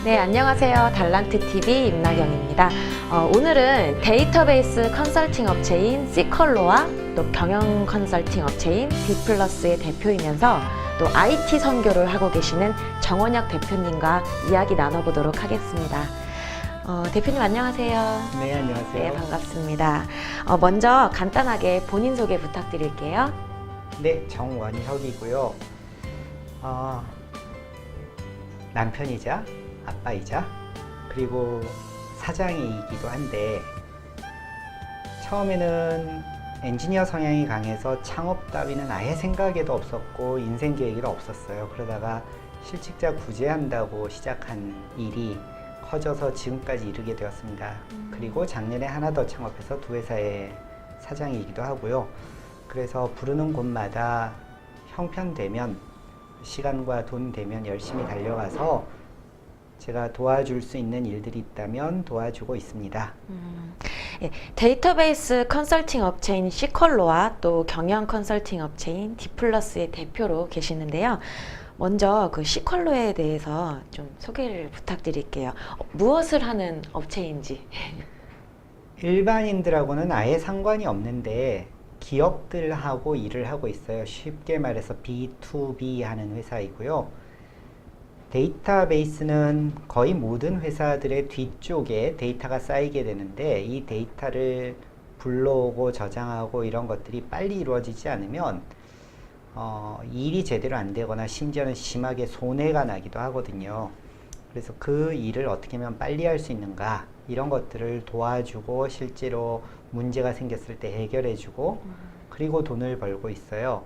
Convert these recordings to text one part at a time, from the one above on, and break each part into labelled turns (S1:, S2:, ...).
S1: 네, 안녕하세요. 달란트TV 임나경입니다. 오늘은 데이터베이스 컨설팅 업체인 시컬로와 또 경영 컨설팅 업체인 디플러스의 대표이면서 또 IT 선교를 하고 계시는 정원혁 대표님과 이야기 나눠보도록 하겠습니다. 대표님 안녕하세요.
S2: 네, 안녕하세요.
S1: 네, 반갑습니다. 먼저 간단하게 본인 소개 부탁드릴게요.
S2: 네, 정원혁이고요. 남편이자 아빠이자 그리고 사장이기도 한데, 처음에는 엔지니어 성향이 강해서 창업 따위는 아예 생각에도 없었고 인생 계획에도 없었어요. 그러다가 실직자 구제한다고 시작한 일이 커져서 지금까지 이르게 되었습니다. 그리고 작년에 하나 더 창업해서 두 회사의 사장이기도 하고요. 그래서 부르는 곳마다 형편되면, 시간과 돈 되면 열심히 달려가서 제가 도와줄 수 있는 일들이 있다면 도와주고 있습니다.
S1: 예, 데이터베이스 컨설팅 업체인 시컬로와 또 경영 컨설팅 업체인 디플러스의 대표로 계시는데요. 먼저 그 시컬로에 대해서 좀 소개를 부탁드릴게요. 무엇을 하는 업체인지.
S2: 일반인들하고는 아예 상관이 없는데 기업들하고 일을 하고 있어요. 쉽게 말해서 B2B 하는 회사이고요. 데이터베이스는 거의 모든 회사들의 뒤쪽에 데이터가 쌓이게 되는데, 이 데이터를 불러오고 저장하고 이런 것들이 빨리 이루어지지 않으면 일이 제대로 안 되거나 심지어는 심하게 손해가 나기도 하거든요. 그래서 그 일을 어떻게 하면 빨리 할 수 있는가, 이런 것들을 도와주고 실제로 문제가 생겼을 때 해결해주고 그리고 돈을 벌고 있어요.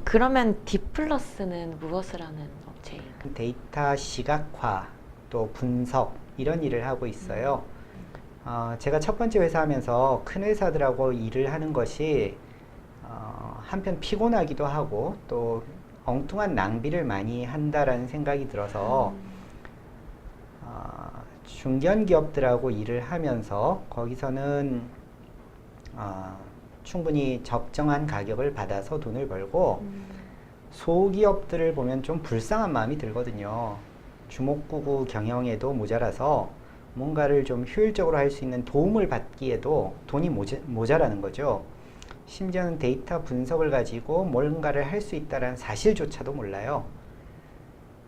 S1: 그러면 디플러스는 무엇을 하는 업체인가요?
S2: 데이터 시각화, 또 분석, 이런 일을 하고 있어요. 제가 첫 번째 회사 하면서 큰 회사들하고 일을 하는 것이 한편 피곤하기도 하고 또 엉뚱한 낭비를 많이 한다라는 생각이 들어서 중견기업들하고 일을 하면서 거기서는 충분히 적정한 가격을 받아서 돈을 벌고, 소기업들을 보면 좀 불쌍한 마음이 들거든요. 주먹구구 경영에도 모자라서 뭔가를 좀 효율적으로 할 수 있는 도움을 받기에도 돈이 모자라는 거죠. 심지어는 데이터 분석을 가지고 뭔가를 할 수 있다는 사실조차도 몰라요.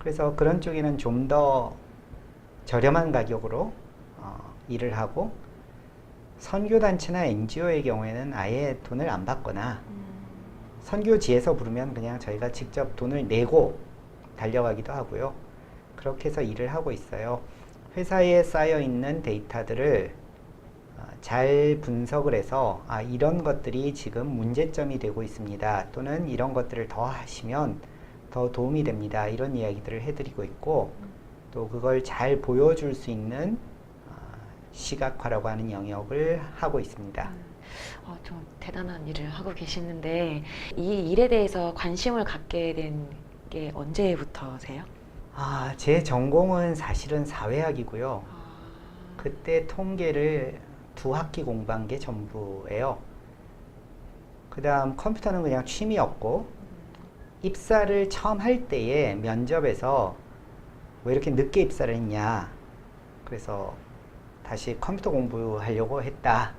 S2: 그래서 그런 쪽에는 좀 더 저렴한 가격으로 일을 하고, 선교단체나 NGO의 경우에는 아예 돈을 안 받거나 선교지에서 부르면 그냥 저희가 직접 돈을 내고 달려가기도 하고요. 그렇게 해서 일을 하고 있어요. 회사에 쌓여있는 데이터들을 잘 분석을 해서 이런 것들이 지금 문제점이 되고 있습니다, 또는 이런 것들을 더 하시면 더 도움이 됩니다, 이런 이야기들을 해드리고 있고, 또 그걸 잘 보여줄 수 있는 시각화라고 하는 영역을 하고 있습니다.
S1: 좀 대단한 일을 하고 계시는데, 이 일에 대해서 관심을 갖게 된 게 언제부터세요?
S2: 제 전공은 사실은 사회학이고요. 그때 통계를 2학기 공부한 게 전부예요. 그 다음 컴퓨터는 그냥 취미였고, 입사를 처음 할 때에 면접에서 왜 이렇게 늦게 입사를 했냐, 그래서 다시 컴퓨터 공부하려고 했다.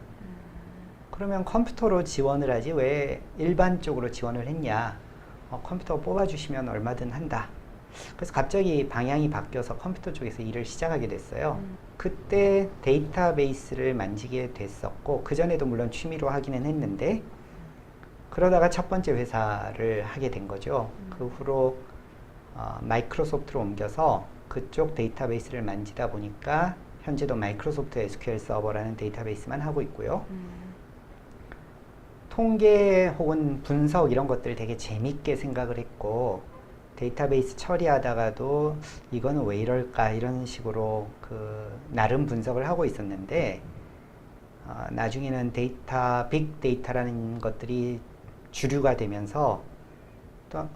S2: 그러면 컴퓨터로 지원을 하지 왜 일반적으로 지원을 했냐, 컴퓨터 뽑아주시면 얼마든 한다. 그래서 갑자기 방향이 바뀌어서 컴퓨터 쪽에서 일을 시작하게 됐어요. 그때 데이터베이스를 만지게 됐었고, 그전에도 물론 취미로 하기는 했는데, 그러다가 첫 번째 회사를 하게 된 거죠. 그 후로 마이크로소프트로 옮겨서 그쪽 데이터베이스를 만지다 보니까 현재도 마이크로소프트 SQL 서버라는 데이터베이스만 하고 있고요. 통계 혹은 분석 이런 것들을 되게 재밌게 생각을 했고, 데이터베이스 처리하다가도 이거는 왜 이럴까, 이런 식으로 나름 분석을 하고 있었는데, 나중에는 빅데이터라는 것들이 주류가 되면서 또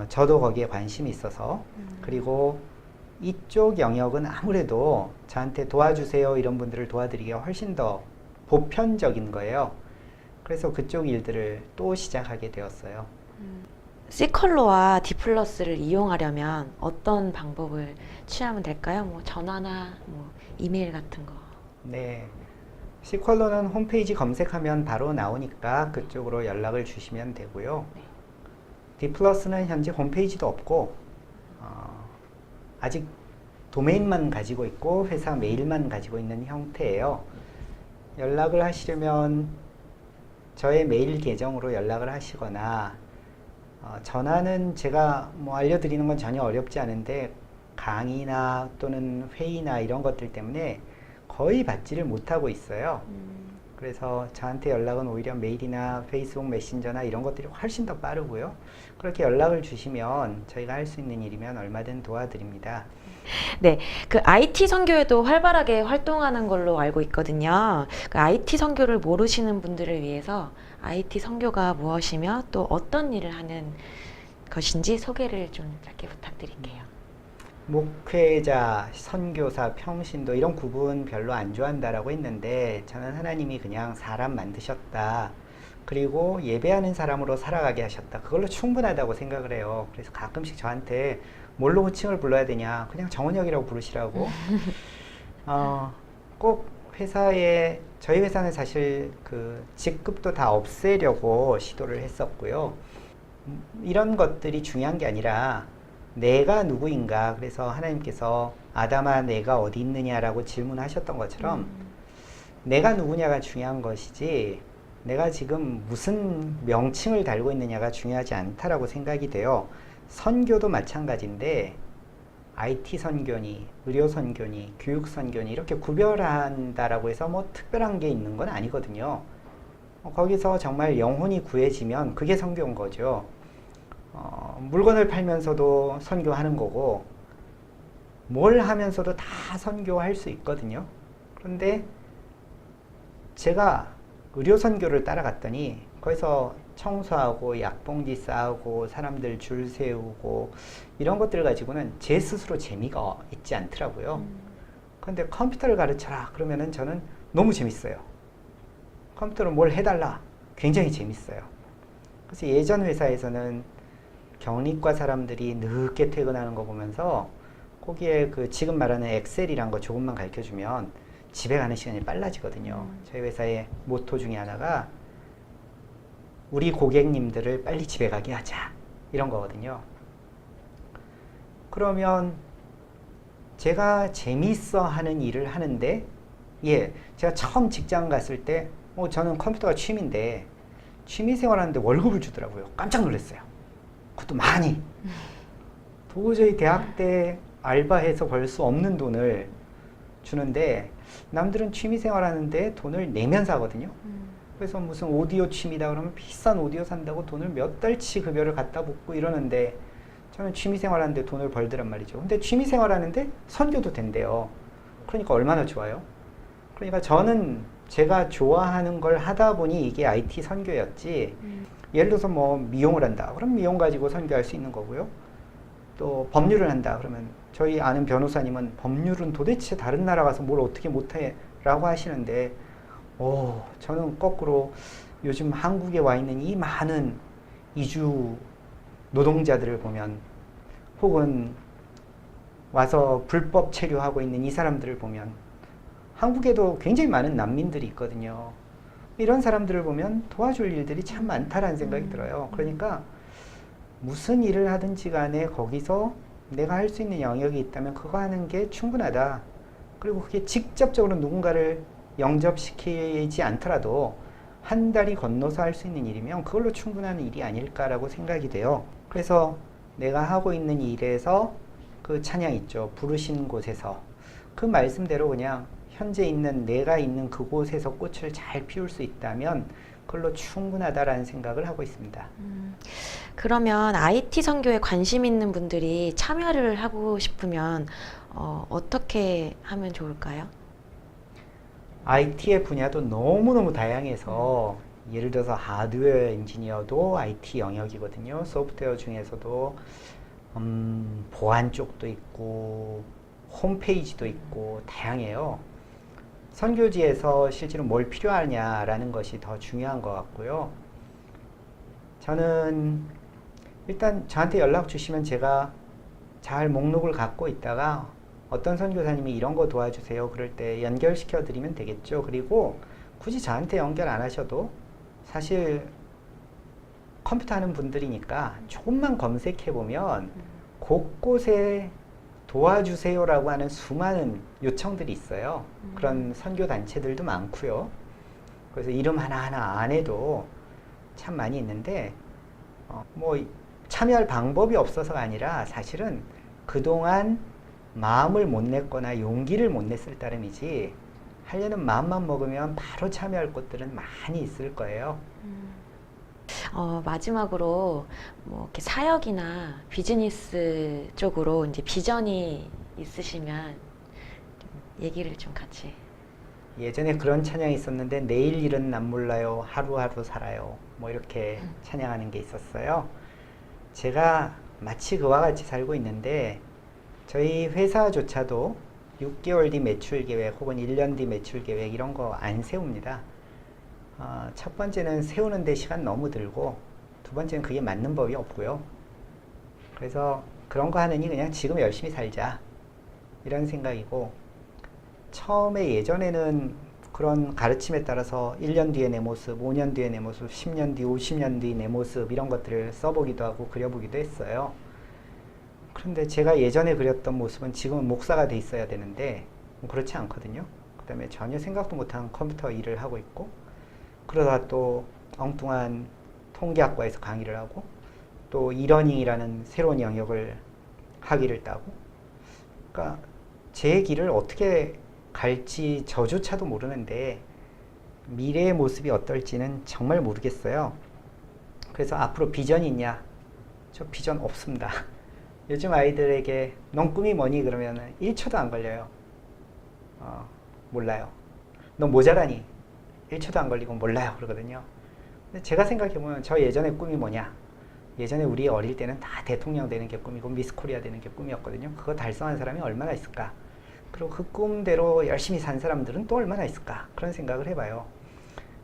S2: 저도 거기에 관심이 있어서, 그리고 이쪽 영역은 아무래도 저한테 도와주세요 이런 분들을 도와드리기가 훨씬 더 보편적인 거예요. 그래서 그쪽 일들을 또 시작하게 되었어요.
S1: C컬러와 D플러스를 이용하려면 어떤 방법을 취하면 될까요? 뭐 전화나 뭐 이메일 같은 거.
S2: 네. C컬러는 홈페이지 검색하면 바로 나오니까 그쪽으로 연락을 주시면 되고요.
S1: 네.
S2: D플러스는 현재 홈페이지도 없고 아직 도메인만 가지고 있고 회사 메일만 가지고 있는 형태예요. 연락을 하시려면 저의 메일 계정으로 연락을 하시거나 전화는 제가 뭐 알려드리는 건 전혀 어렵지 않은데 강의나 또는 회의나 이런 것들 때문에 거의 받지를 못하고 있어요. 그래서 저한테 연락은 오히려 메일이나 페이스북 메신저나 이런 것들이 훨씬 더 빠르고요. 그렇게 연락을 주시면 저희가 할 수 있는 일이면 얼마든 도와드립니다.
S1: 네, 그 IT 선교에도 활발하게 활동하는 걸로 알고 있거든요. 그 IT 선교를 모르시는 분들을 위해서 IT 선교가 무엇이며 또 어떤 일을 하는 것인지 소개를 좀 짧게 부탁드릴게요.
S2: 목회자, 선교사, 평신도 이런 구분 별로 안 좋아한다라고 했는데 저는 하나님이 그냥 사람 만드셨다. 그리고 예배하는 사람으로 살아가게 하셨다. 그걸로 충분하다고 생각을 해요. 그래서 가끔씩 저한테 뭘로 호칭을 불러야 되냐. 그냥 정원혁이라고 부르시라고. 꼭 회사에 저희 회사는 사실 그 직급도 다 없애려고 시도를 했었고요. 이런 것들이 중요한 게 아니라 내가 누구인가. 그래서 하나님께서 아담아 내가 어디 있느냐라고 질문하셨던 것처럼 내가 누구냐가 중요한 것이지 내가 지금 무슨 명칭을 달고 있느냐가 중요하지 않다라고 생각이 돼요. 선교도 마찬가지인데 IT 선교니, 의료 선교니, 교육 선교니 이렇게 구별한다라고 해서 뭐 특별한 게 있는 건 아니거든요. 거기서 정말 영혼이 구해지면 그게 선교인 거죠. 물건을 팔면서도 선교하는 거고 뭘 하면서도 다 선교할 수 있거든요. 그런데 제가 의료 선교를 따라갔더니 거기서 청소하고 약봉지 싸고 사람들 줄 세우고 이런 것들 가지고는 제 스스로 재미가 있지 않더라고요. 그런데 컴퓨터를 가르쳐라 그러면은 저는 너무 재밌어요. 컴퓨터로 뭘 해달라 굉장히 재밌어요. 그래서 예전 회사에서는 경리과 사람들이 늦게 퇴근하는 거 보면서 거기에 그 지금 말하는 엑셀이란 거 조금만 가르쳐주면 집에 가는 시간이 빨라지거든요. 저희 회사의 모토 중에 하나가 우리 고객님들을 빨리 집에 가게 하자 이런 거거든요. 그러면 제가 재밌어 하는 일을 하는데 제가 처음 직장 갔을 때 저는 컴퓨터가 취미인데 취미생활 하는데 월급을 주더라고요. 깜짝 놀랐어요. 그것도 많이. 도저히 대학 때 알바해서 벌 수 없는 돈을 주는데 남들은 취미생활 하는데 돈을 내면 사거든요. 그래서 무슨 오디오 취미다 그러면 비싼 오디오 산다고 돈을 몇 달치 급여를 갖다 붓고 이러는데 저는 취미생활 하는데 돈을 벌더란 말이죠. 근데 취미생활 하는데 선교도 된대요. 그러니까 얼마나 좋아요. 그러니까 저는 제가 좋아하는 걸 하다 보니 이게 IT 선교였지. 예를 들어서 뭐 미용을 한다. 그럼 미용 가지고 선교할 수 있는 거고요. 또 법률을 한다. 그러면 저희 아는 변호사님은 법률은 도대체 다른 나라 가서 뭘 어떻게 못해 라고 하시는데 저는 거꾸로 요즘 한국에 와 있는 이 많은 이주 노동자들을 보면 혹은 와서 불법 체류하고 있는 이 사람들을 보면 한국에도 굉장히 많은 난민들이 있거든요. 이런 사람들을 보면 도와줄 일들이 참 많다라는 생각이 들어요. 그러니까 무슨 일을 하든지 간에 거기서 내가 할 수 있는 영역이 있다면 그거 하는 게 충분하다. 그리고 그게 직접적으로 누군가를 영접시키지 않더라도 한 다리 건너서 할 수 있는 일이면 그걸로 충분한 일이 아닐까라고 생각이 돼요. 그래서 내가 하고 있는 일에서 그 찬양 있죠. 부르신 곳에서 그 말씀대로 그냥 현재 있는 내가 있는 그곳에서 꽃을 잘 피울 수 있다면 그걸로 충분하다라는 생각을 하고 있습니다.
S1: 그러면 IT 선교에 관심 있는 분들이 참여를 하고 싶으면 어떻게 하면 좋을까요?
S2: IT의 분야도 너무너무 다양해서 예를 들어서 하드웨어 엔지니어도 IT 영역이거든요. 소프트웨어 중에서도 보안 쪽도 있고 홈페이지도 있고 다양해요. 선교지에서 실제로 뭘 필요하냐라는 것이 더 중요한 것 같고요. 저는 일단 저한테 연락 주시면 제가 잘 목록을 갖고 있다가 어떤 선교사님이 이런 거 도와주세요 그럴 때 연결시켜 드리면 되겠죠. 그리고 굳이 저한테 연결 안 하셔도 사실 컴퓨터 하는 분들이니까 조금만 검색해 보면 곳곳에 도와주세요라고 하는 수많은 요청들이 있어요. 그런 선교 단체들도 많고요. 그래서 이름 하나하나 안 해도 참 많이 있는데 뭐 참여할 방법이 없어서가 아니라 사실은 그동안 마음을 못 냈거나 용기를 못 냈을 따름이지 하려는 마음만 먹으면 바로 참여할 곳들은 많이 있을 거예요.
S1: 마지막으로 뭐 이렇게 사역이나 비즈니스 쪽으로 이제 비전이 있으시면 얘기를 좀 같이.
S2: 예전에 그런 찬양이 있었는데 내일 일은 난 몰라요 하루하루 살아요 뭐 이렇게 찬양하는 게 있었어요. 제가 마치 그와 같이 살고 있는데 저희 회사조차도 6개월 뒤 매출 계획 혹은 1년 뒤 매출 계획 이런 거 안 세웁니다. 첫 번째는 세우는데 시간 너무 들고 두 번째는 그게 맞는 법이 없고요. 그래서 그런 거 하느니 그냥 지금 열심히 살자 이런 생각이고, 처음에 예전에는 그런 가르침에 따라서 1년 뒤에 내 모습, 5년 뒤에 내 모습, 10년 뒤, 50년 뒤 내 모습 이런 것들을 써보기도 하고 그려보기도 했어요. 그런데 제가 예전에 그렸던 모습은 지금은 목사가 돼 있어야 되는데 그렇지 않거든요. 그 다음에 전혀 생각도 못한 컴퓨터 일을 하고 있고, 그러다 또 엉뚱한 통계학과에서 강의를 하고 또 이러닝이라는 새로운 영역을 학위를 따고, 그러니까 제 길을 어떻게 갈지 저조차도 모르는데 미래의 모습이 어떨지는 정말 모르겠어요. 그래서 앞으로 비전이 있냐? 저 비전 없습니다. 요즘 아이들에게 넌 꿈이 뭐니? 그러면 1초도 안 걸려요. 몰라요. 넌 모자라니? 1초도 안 걸리고 몰라요 그러거든요. 근데 제가 생각해보면 저 예전에 꿈이 뭐냐? 예전에 우리 어릴 때는 다 대통령 되는 게 꿈이고 미스 코리아 되는 게 꿈이었거든요. 그거 달성한 사람이 얼마나 있을까? 그리고 그 꿈대로 열심히 산 사람들은 또 얼마나 있을까? 그런 생각을 해봐요.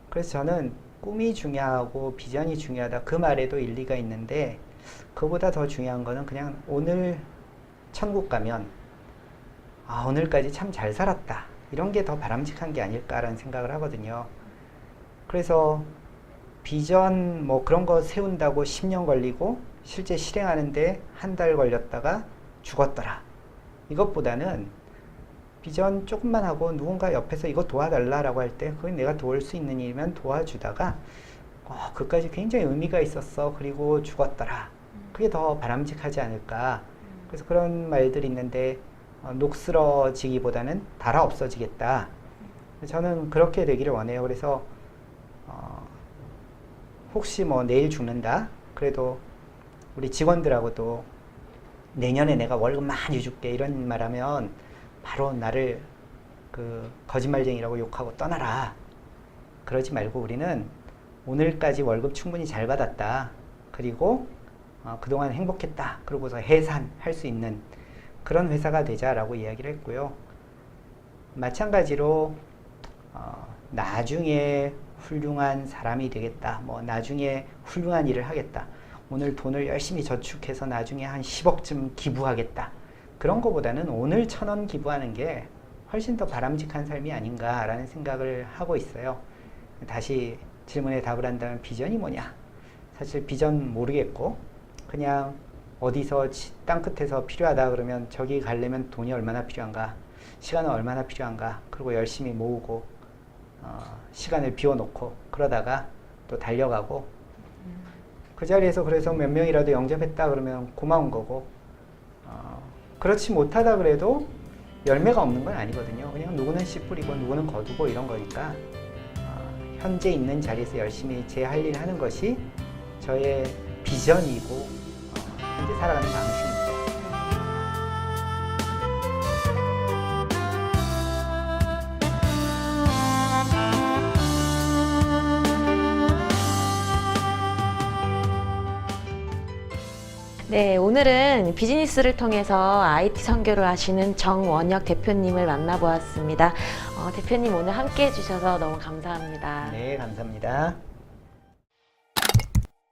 S2: 그래서 저는 꿈이 중요하고 비전이 중요하다 그 말에도 일리가 있는데, 그보다 더 중요한 거는 그냥 오늘 천국 가면 오늘까지 참 잘 살았다 이런 게 더 바람직한 게 아닐까라는 생각을 하거든요. 그래서 비전 뭐 그런 거 세운다고 10년 걸리고 실제 실행하는데 한 달 걸렸다가 죽었더라, 이것보다는 비전 조금만 하고 누군가 옆에서 이거 도와달라라고 할 때 그건 내가 도울 수 있는 일이면 도와주다가 그까지 굉장히 의미가 있었어 그리고 죽었더라, 그게 더 바람직하지 않을까. 그래서 그런 말들이 있는데 녹슬어지기보다는 달아 없어지겠다. 저는 그렇게 되기를 원해요. 그래서 혹시 뭐 내일 죽는다 그래도 우리 직원들하고도 내년에 내가 월급 많이 줄게 이런 말하면 바로 나를 그 거짓말쟁이라고 욕하고 떠나라. 그러지 말고 우리는 오늘까지 월급 충분히 잘 받았다, 그리고 그동안 행복했다, 그러고서 해산할 수 있는 그런 회사가 되자라고 이야기를 했고요. 마찬가지로 나중에 훌륭한 사람이 되겠다, 뭐 나중에 훌륭한 일을 하겠다, 오늘 돈을 열심히 저축해서 나중에 한 10억쯤 기부하겠다, 그런 거보다는 오늘 1,000원 기부하는 게 훨씬 더 바람직한 삶이 아닌가라는 생각을 하고 있어요. 다시 질문에 답을 한다면 비전이 뭐냐? 사실 비전 모르겠고 그냥 어디서 땅끝에서 필요하다 그러면 저기 가려면 돈이 얼마나 필요한가, 시간은 얼마나 필요한가, 그리고 열심히 모으고 시간을 비워놓고 그러다가 또 달려가고, 그 자리에서 그래서 몇 명이라도 영접했다 그러면 고마운 거고, 그렇지 못하다 그래도 열매가 없는 건 아니거든요. 그냥 누구는 씨 뿌리고 누구는 거두고 이런 거니까 현재 있는 자리에서 열심히 제 할 일 하는 것이 저의 비전이고 현재 살아가는 방식입니다.
S1: 네, 오늘은 비즈니스를 통해서 IT 선교를 하시는 정원혁 대표님을 만나보았습니다. 대표님 오늘 함께 해주셔서 너무 감사합니다.
S2: 네, 감사합니다.